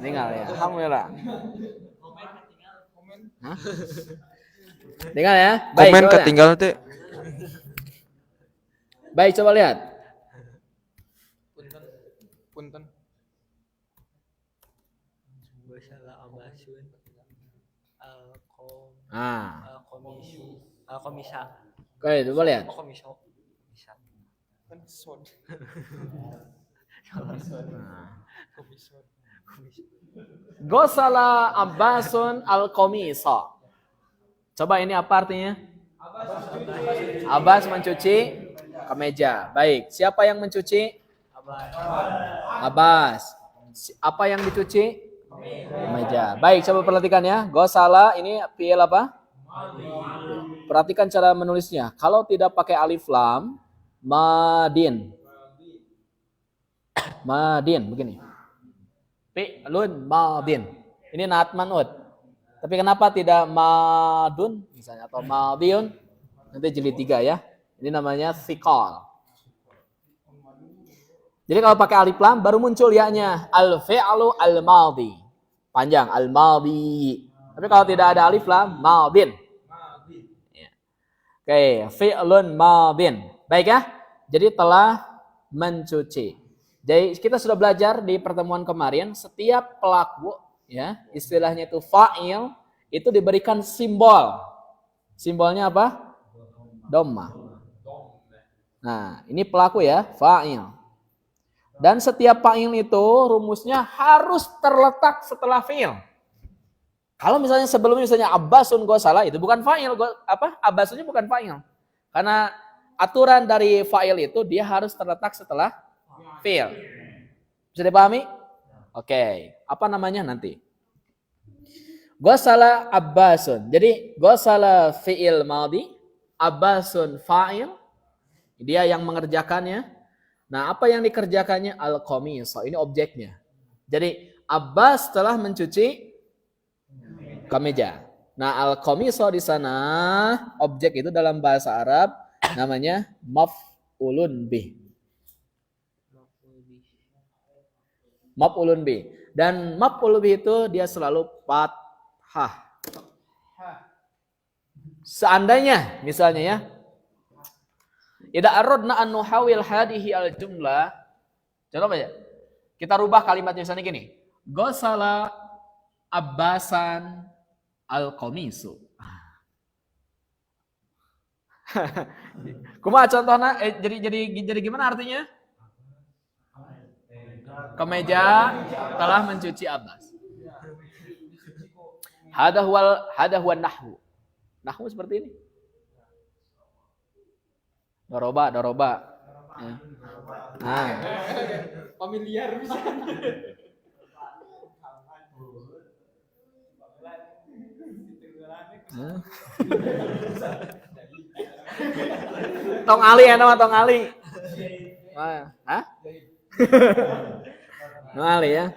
Tinggal ya. Alhamdulillah. Hah? Tinggal ya. Baik, Komen ketinggalan teh. Baik, coba lihat. Punten. Gosala abasun Nah, komisa oke, coba lihat. komisa Kan son. Gosala Abbasun al-Qamisa. Coba ini apa artinya? Abbas mencuci kemeja. Baik, siapa yang mencuci? Abbas. Apa yang dicuci? Kemeja. Baik, coba perhatikan ya. Gosala ini fi'il apa? Perhatikan cara menulisnya. Kalau tidak pakai alif lam, madin. Madin begini. Fi'lun madin. Ini naat man'ud. Tapi kenapa tidak madun misalnya atau madiyun? Nanti jilid 3 ya. Ini namanya thiqal. Jadi kalau pakai alif lam baru muncul ya-nya. Al-fi'lu al-madhi. Panjang al-madhi. Tapi kalau tidak ada alif lam, madin. Ya. Oke, fi'lun madin. Baik ya. Jadi telah mencuci. Jadi kita sudah belajar di pertemuan kemarin, setiap pelaku ya, istilahnya itu fa'il, itu diberikan simbol. Simbolnya apa? Dhamma. Nah, ini pelaku ya, fa'il. Dan setiap fa'il itu rumusnya harus terletak setelah fi'il. Kalau misalnya sebelumnya misalnya Abbasun gosala, itu bukan fa'il, Abbasunnya bukan fa'il. Karena aturan dari fa'il itu dia harus terletak setelah fi'il. Bisa dipahami? Oke. Apa namanya nanti? Gosala Abbasun. Jadi gosala fi'il madhi, Abbasun fa'il. Dia yang mengerjakannya. Nah, apa yang dikerjakannya? Al-Qamisa. Ini objeknya. Jadi Abbas telah mencuci kemeja. Nah, al-Qamisa di sana objek itu dalam bahasa Arab namanya maf'ulun bih. Maf'ulun bih. Dan maf'ul bih itu dia selalu fathah. Seandainya misalnya ya, idza aradna an nuhawil hadhihi al-jumlah. Coba ya. Kita rubah kalimatnya misalnya gini. Gosala Abbasan al-Qamisu. Kumaha contohnya? Jadi gimana artinya? Kemeja telah mencuci Abbas. Hada huwa nahwu. Nahwu seperti ini. Doroba. Ya. Nah. Familiar bisa. Tong Ali ya nama Tong Ali. Hah? Tong Ali ya.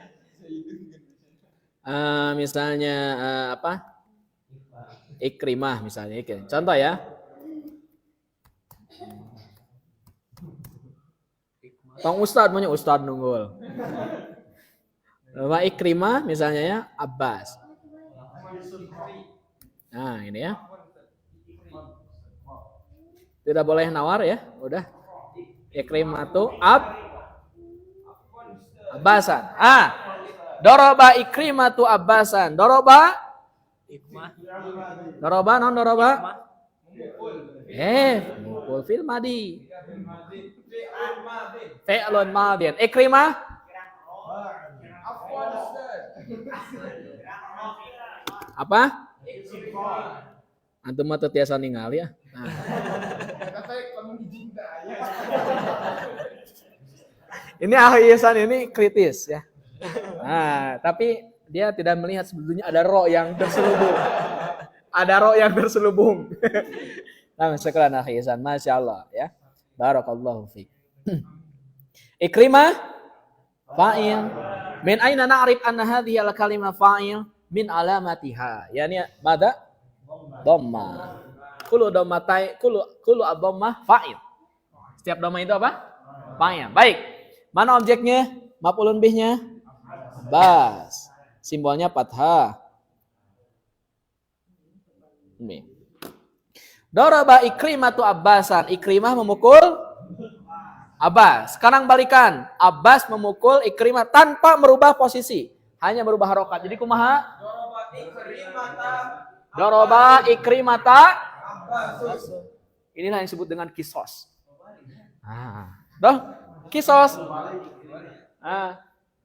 Misalnya apa? Ikrimah misalnya. Contoh ya. Tong Ustad punya Ustad nunggul. Wa Ikrimah misalnya ya Abbas. Nah ini ya. Tidak boleh nawar ya. Udah. Ikrimah tuh Abbasan. Doroba Ikrimah tuh Abbasan. Doroba non doroba. Mukul fil madi. Fi'lun madin. Ikrimah apa? Antum mah tiasa ningali ya. Nah. Ini ahli ihsan ini kritis ya. Nah, tapi dia tidak melihat sebetulnya ada roh yang terselubung. Ada roh yang terselubung. Nah, sekarang ahli ihsan, masya Allah ya. Barakallahu fiik. Ikrimah fa'il. Min aina na'rif anna hadhihi al-kalimah fa'il? Min alamatiha. Yani mada? Dhamma. Kullu dhammatai kullu ad-dhammah fa'il. Setiap dhamma itu apa? Fa'il. Baik. Mana objeknya? Maf'ulun bihnya? Abbas. Simbolnya fathah. Ini. Daraba Ikrimah tu Abbasan. Ikrimah memukul Abbas. Sekarang balikan. Abbas memukul Ikrimah tanpa merubah posisi. Hanya merubah harokat. Jadi kumaha? Doroba Ikrimata. Inilah yang disebut dengan kisos. Kisos.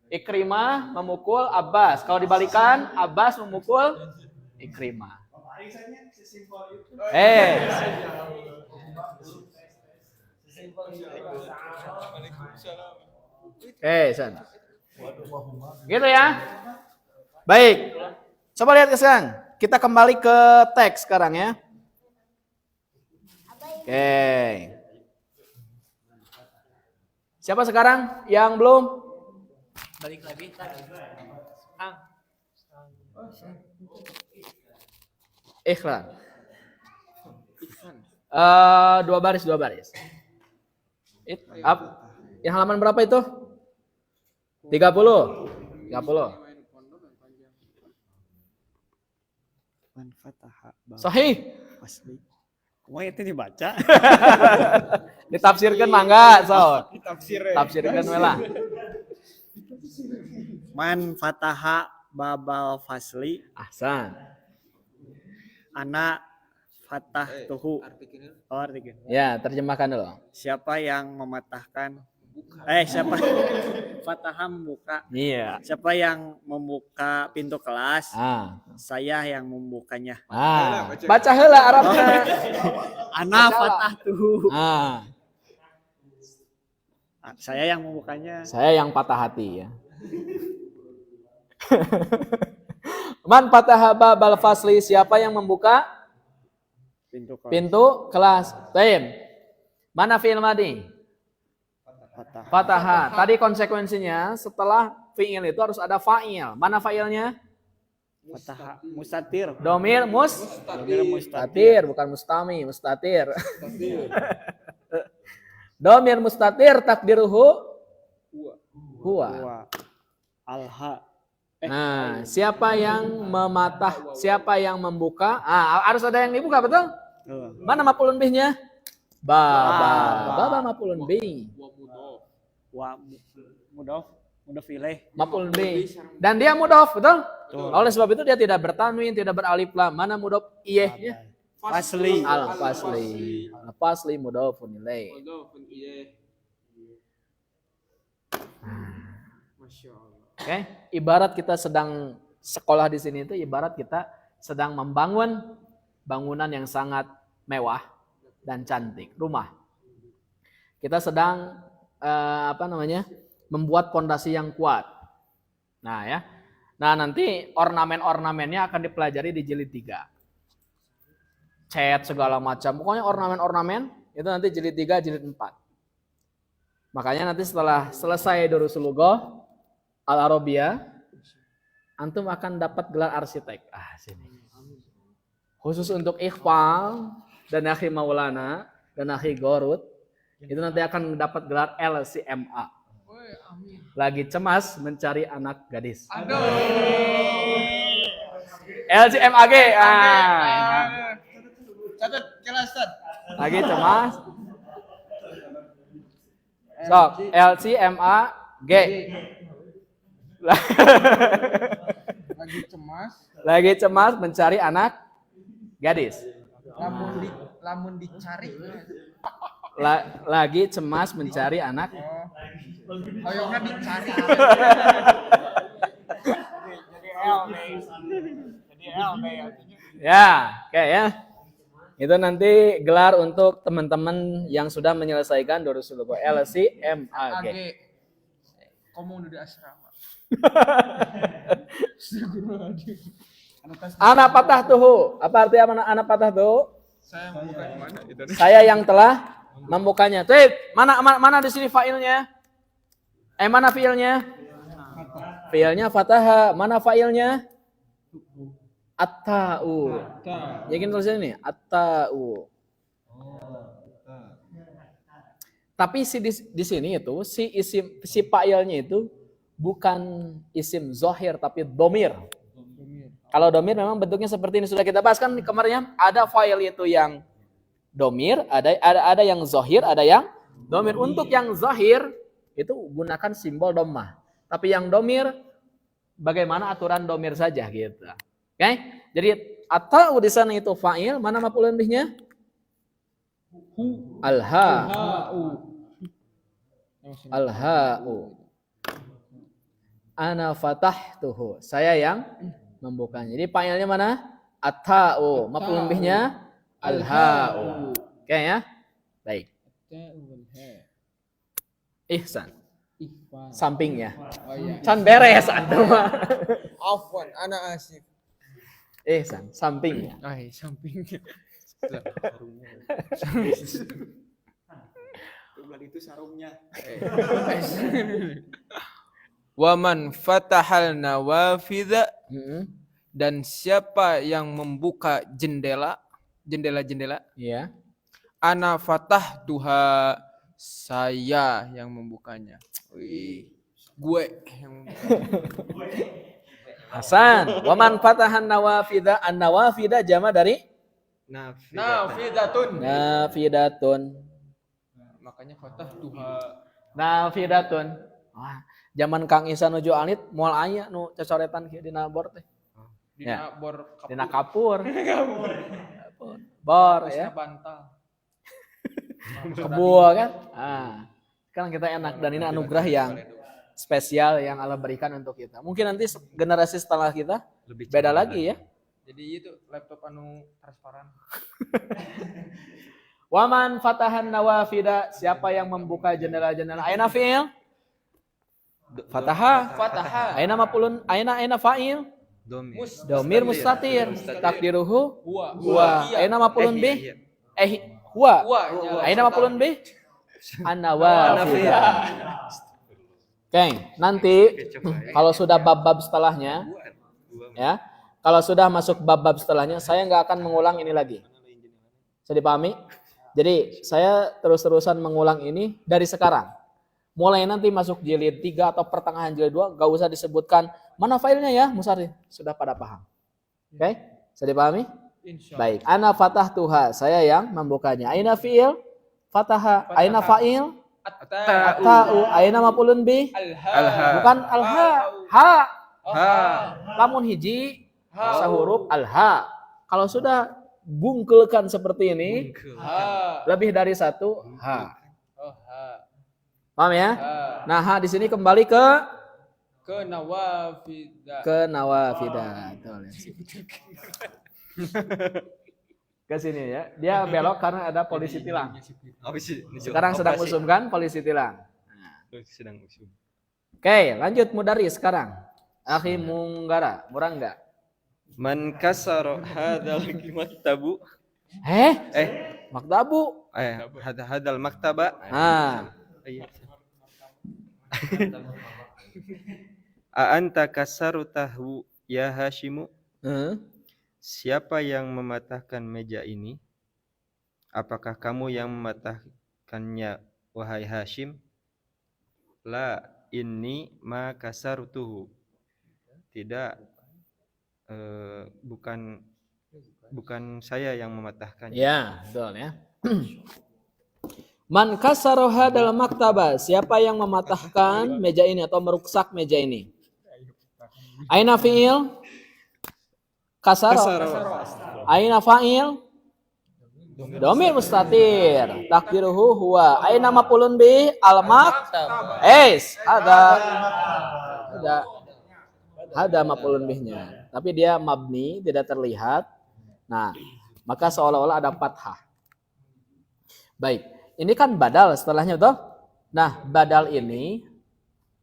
Ikrimah memukul Abbas. Kalau dibalikan, Abbas memukul Ikrimah. San. Gitu ya. Baik. Coba lihat ke San. Kita kembali ke teks sekarang ya. Oke. Siapa sekarang yang belum? Balik lagi. Ikhlas. Dua baris. Yang halaman berapa itu? 30. Man fataha bab Sahih. fasli. Kumaha itu dibaca? Ditafsirkan mangga, so. Tafsir. Tafsirkan lah. Man fataha babal fasli Ahsan. ana fatahtuhu. Oh, artikel. Ya, terjemahkan dulu. Siapa yang mematahkan siapa fataha membuka. Iya. Siapa yang membuka pintu kelas? Saya yang membukanya. Baca heula Arabna. Ana fatahtuhu. Saya yang membukanya. Saya yang patah hati ya. Man fataha babal fasli, siapa yang membuka pintu kelas. Baik. Mana fi'il madi? Fataha. Tadi konsekuensinya setelah fi'il itu harus ada fa'il. Mana fa'ilnya? Fataha mustatir. Domir mustatir, bukan mustami, mustatir. Domir mustatir takdiruhu huwa. Alha. Nah, siapa yang siapa yang membuka? Harus ada yang dibuka, betul? Mana maf'ulun bihnya? Baba maf'ulun bih. Wa mudhof ilaih. Maf'ulun bih. Dan dia mudhof, betul? Oleh sebab itu dia tidak bertanwin, tidak beralif lam. Mana mudhof ilaihnya? Fasli. Al-fasli mudhofun ilaih. Oke, ibarat kita sedang sekolah di sini itu ibarat kita sedang membangun bangunan yang sangat mewah dan cantik, rumah. Kita sedang membuat pondasi yang kuat. Nah, ya. Nah, nanti ornamen-ornamennya akan dipelajari di jilid 3. Cat segala macam. Pokoknya ornamen-ornamen itu nanti jilid 3, jilid 4. Makanya nanti setelah selesai Durusul Lughah Al-Arabiyah, antum akan dapat gelar arsitek. Sini. Khusus untuk Ikhfal dan Akhi Maulana dan Akhi Gorut, itu nanti akan dapat gelar LCMA. Lagi cemas mencari anak gadis. LCMAG. Catat kelas. Lagi cemas. Sok, LCMAG. Lagi cemas mencari anak gadis. Lamun dicari. Lagi cemas mencari anak. Hoyongna dicari. Jadi LD artinya. Ya, oke ya. Itu nanti gelar untuk teman-teman yang sudah menyelesaikan Durusul Lughah LCMAG. Kamu udah di asrama. Anak patah tuh. Apa artinya anak patah tuh? Saya membuka di mana? Saya yang telah membukanya. Tuh, mana di sini fa'ilnya? Mana fi'ilnya? Fi'ilnya fataha. Mana fa'ilnya? At-ta'u. Yakin tulisan ini? At-ta'u. Tapi di sini itu si fa'ilnya itu bukan isim zohir tapi domir. Kalau domir memang bentuknya seperti ini, sudah kita bahas kan kemarin, ada fa'il itu yang domir, ada yang zohir, ada yang Domir untuk yang zahir itu gunakan simbol dhammah. Tapi yang domir bagaimana aturan domir saja gitu. Oke? Jadi atau di sana itu fa'il, mana maf'ulun bihnya? Al-ha. Al-ha'u. Ana fatahtuhu. Saya yang membukanya. Jadi fa'ilnya mana? At-ta'u. Maf'ulun bihnya al-ha'u. Oke ya? Baik. Ihsan. Sampingnya. Can beres antum. Afwan, ana asif. Ihsan, sampingnya. Sampingnya. Itu sarungnya. Waman fatahal nawafidha, Dan siapa yang membuka jendela, jendela-jendela, ya. ana fatahtuha, saya yang membukanya. Wih, gue yang membukanya. Hasan, waman fatahan nawafidha, an-nawafidha jama dari Nafidatun. nafidatun. Makanya fatahtuha. Nafidatun. Wah, zaman Kang Ihsan nuju alit moal aya nu cocoretan kieu dina bor teh. Dina bor kapur. Dina kapur. Bor ya. Bantal. Kebua kan? Sekarang kita enak dan ini anugerah yang spesial yang Allah berikan untuk kita. Mungkin nanti generasi setelah kita beda lagi ya. Jadi itu laptop anu transparan. Waman fatahan nawafida, siapa yang membuka jendela-jendela? Aina fi'il? Fataha. Aina maf'ulun, aina fa'il? Domir mustatir. Takdiruhu huwa. Aina maf'ulun bih? Huwa. Aina maf'ulun bih? An-nawafida. Oke, nanti kalau sudah bab-bab setelahnya, ya, kalau sudah masuk bab-bab setelahnya, saya nggak akan mengulang ini lagi. Bisa dipahami? Jadi saya terus-terusan mengulang ini dari sekarang. Mulai nanti masuk jilid 3 atau pertengahan jilid 2, gak usah disebutkan mana filenya ya, Musari. Sudah pada paham. Oke? Bisa dipahami? Baik. Ana fatahtuha, saya yang membukanya. Aina fi'il? Fataha. Aina fa'il? Ta'u. Aina maf'ulun bih? Bukan al-ha. Ha. Lamun hiji sahuruf al-ha. Kalau sudah bungkelkan seperti ini, lebih dari satu ha. Paham ya? Nah, ha di sini kembali ke nawafida. Ke nawafida. Ke sini ya. Dia belok karena ada polisi tilang. Sekarang sedang usum kan polisi tilang. Sedang usum. Oke, lanjut mudaris sekarang. Akhi Munggara, murang enggak? Man kasara hadzal maktabu. Maktabu. Hadzal maktaba. A anta kasarutahu ya Hashimu? Siapa yang mematahkan meja ini? Apakah kamu yang mematahkannya, wahai Hashim? La inni ma kasarutuhu. Tidak, bukan saya yang mematahkannya. Ya, betul ya. Man kasaroha dalam maktaba, siapa yang mematahkan meja ini atau meruksak meja ini? Aina fi'il? Kasaro. Aina fa'il? Domir mustatir. Takdiruhu huwa. Aina maf'ulun bih? Al-maktab. Ada maf'ulun bihnya. Tapi dia mabni, tidak terlihat. Nah, maka seolah-olah ada fathah. Baik. Ini kan badal setelahnya toh. Nah, badal ini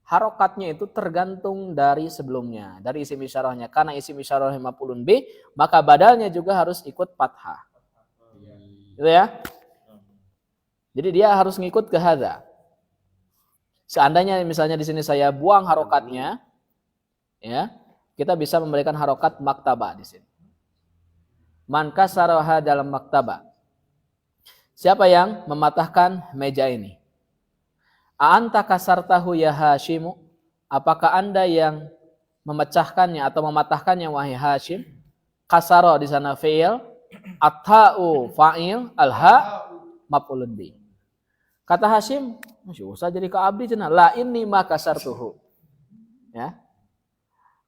harokatnya itu tergantung dari sebelumnya, dari isim isyarahnya. Karena isim isyarahnya maf'ulun bih, maka badalnya juga harus ikut fathah. Gitu ya. Jadi dia harus ngikut ke hadza. Seandainya misalnya di sini saya buang harokatnya, ya, kita bisa memberikan harokat maktaba di sini. Man kasaraha dalam maktaba. Siapa yang mematahkan meja ini? A'anta kasartahu ya Hashimu? Apakah Anda yang memecahkannya atau mematahkannya wahai Hashim? Kasaro di sana fi'il, at-ta'u fa'il, al-ha maf'ulun bih. Kata Hashim, masih usah jadi ka abdi cenah. La inni ma kasartuhu. Ya.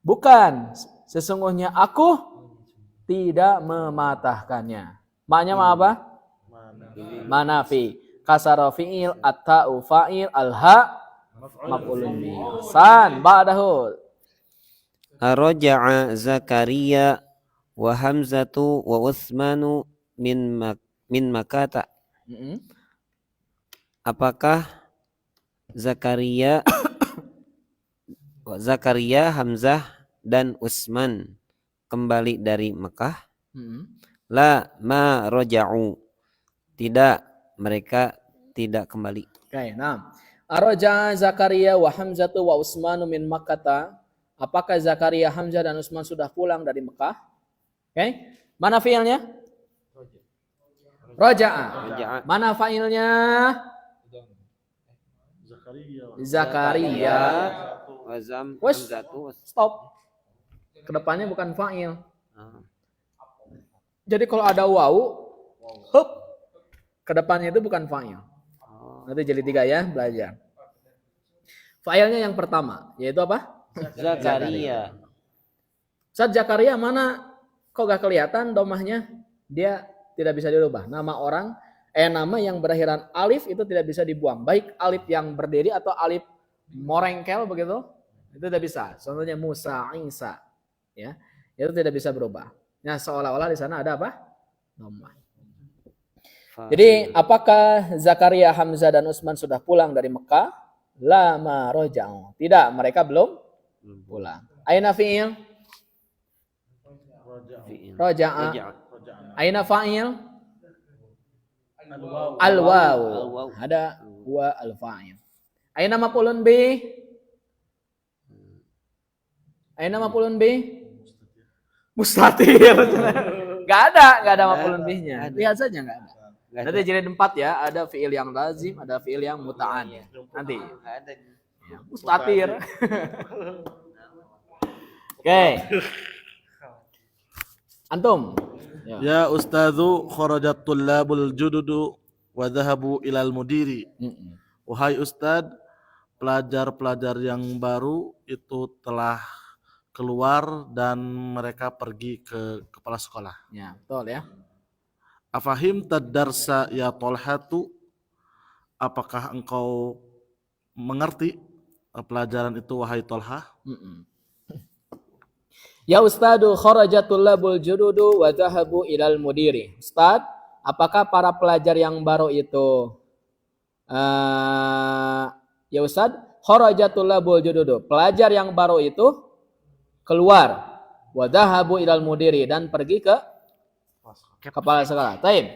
Bukan, sesungguhnya aku tidak mematahkannya. Maknanya apa? Manafi. Kasara fi'il, at-ta'u fa'il, al-ha maf'ulun bihi. San ba'dahu. Raja'a Zakaria wa Hamzatu wa Utsmanu min Makata. Apakah Zakaria Hamzah dan Utsman kembali dari Mekah? La ma raja'u. Tidak, mereka tidak kembali. Oke, nah. Araja Zakaria wa Hamzatu wa Utsmanu min Makkah. Apakah Zakaria, Hamzah dan Utsman sudah pulang dari Mekah? Oke. Mana fiilnya? Raja'a. Mana fa'ilnya? Zakaria. Stop. Kedepannya bukan fa'il. Jadi kalau ada wawu, hup, kedepannya itu bukan fa'il. Nanti jadi 3 ya, belajar. Fa'ilnya yang pertama, yaitu apa? Zakaria. Saat Zakaria mana? Kok gak kelihatan domahnya? Dia tidak bisa dirubah. Nama yang berakhiran alif itu tidak bisa dibuang. Baik alif yang berdiri atau alif morengkel begitu, itu tidak bisa. Contohnya Musa, Isa, ya, itu tidak bisa berubah. Nah, seolah-olah di sana ada apa? Domah. Jadi, apakah Zakaria, Hamzah dan Utsman sudah pulang dari Mekah? La ma raja'u. Tidak, mereka belum pulang. Aina fi'il? Raja'a. Aina fa'il? Al-waw. Ada wa al-fa'il. Aina maf'ulun bih? Aina maf'ulun bih? Mustatir. Gak ada maf'ulun bihnya. Lihat saja gak ada. Nanti jadi 4 ya, ada fi'il yang lazim, ada fi'il yang muta'an. Nanti. Ya, mustatir. Oke. Antum. Ya Ustadzu kharajat tullabul jududu wa dhahabu ilal mudiri. Wahai Ustadz, pelajar-pelajar yang baru itu telah keluar dan mereka pergi ke kepala sekolah. Ya, betul ya. Afahim tadarsa ya Tolhatu, apakah engkau mengerti pelajaran itu wahai Tolha? Ya Ustadu kharajatul labul jududu wa dhahabu ilal mudiri. Ustad, apakah para pelajar yang baru itu ya Ustad, kharajatul labul jududu. Pelajar yang baru itu keluar wa dhahabu ilal mudiri dan pergi ke kepala sekolah. Taib.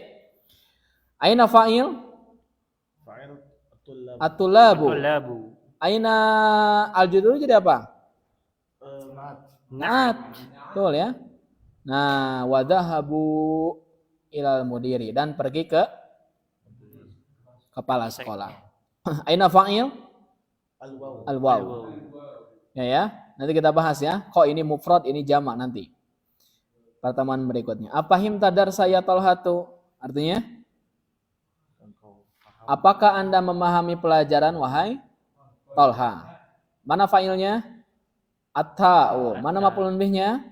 Aina fa'il? At-tullabu. Aina al-jududu jadi apa? Naat. Betul ya. Nah, wa dhahabu ilal mudiri dan pergi ke kepala sekolah. Aina fa'il? Al-waw. Ya. Nanti kita bahas ya. Kok ini mufrad, ini jamak nanti. Pertemuan berikutnya. Apahim tadar saya Tolhatu? Artinya? Apakah Anda memahami pelajaran wahai Tolha? Mana fa'ilnya? At-ta'u. Mana maf'ulun bihnya?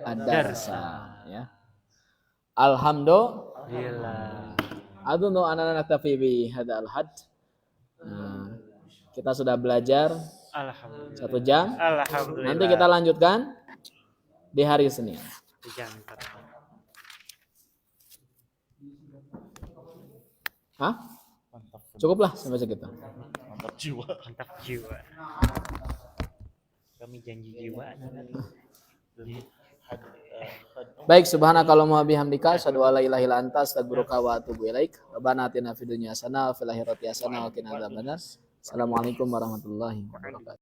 Ad-darsa. Ya. Alhamdulillah. Adunu anana naktafi bi hadzal had. Kita sudah belajar 1 jam. Nanti kita lanjutkan di hari Senin. Hah? Cukuplah sampai segitu. Mantap jiwa. Kami janji jiwa. Baik, subhanakallahumma bihamdika asyhadu an la ilaha illa anta astaghfiruka wa atubu ilaik. Rabbana atina fid dunya hasanah wa fil akhirati hasanah wa qina adzabannar. Assalamualaikum warahmatullahi wabarakatuh.